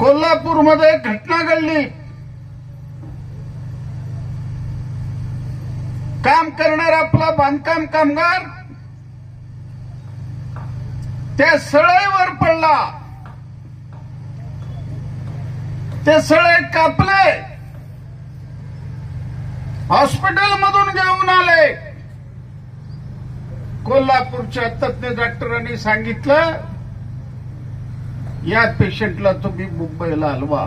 कोल्हापूरमध्ये एक घटना घडली। काम करणारा आपला बांधकाम कामगार त्या सळईवर पडला। ते सळे कापले, हॉस्पिटलमधून घेऊन आले। कोल्हापूरच्या तज्ञ डॉक्टरांनी सांगितलं, या पेशंटला तुम्ही मुंबईला हलवा।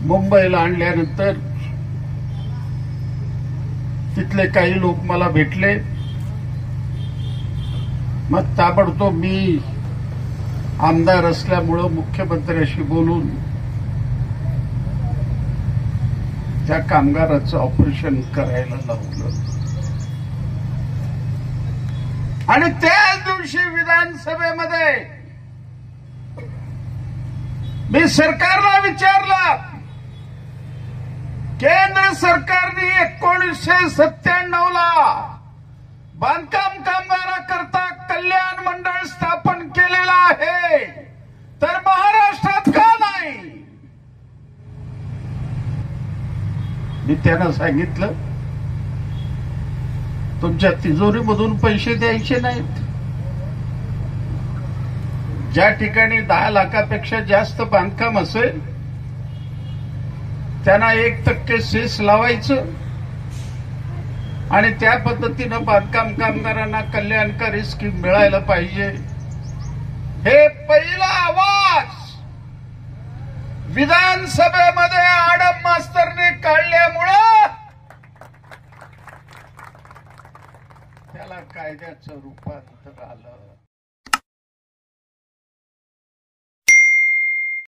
मुंबईला आणल्यानंतर तिथले काही लोक मला भेटले। मग ताबडतोब मी आमदार असल्यामुळं मुख्यमंत्र्यांशी बोलून त्या कामगाराचं ऑपरेशन करायला लावलं। आणि त्याच दिवशी विधानसभेमध्ये मी सरकारला विचारलं, केंद्र सरकारने 1997 ला बांधकाम कामगाराकरता कल्याण मंडळ स्थापन केलेलं आहे, तर महाराष्ट्रात का नाही? मी त्यांना सांगितलं, तुमच्या तिजोरीमधून पैसे द्यायचे नाहीत। ज्या ठिकाणी 10 लाखापेक्षा जास्त बांधकाम असेल त्यांना 1% सेस लावायचं आणि त्या पद्धतीनं बांधकाम कामगारांना कल्याणकारी स्कीम मिळायला पाहिजे। हे पहिला आवाज विधानसभेमध्ये आडम मास्तरने काढल्यामुळं त्याला कायद्याचं रूपांतर आलं।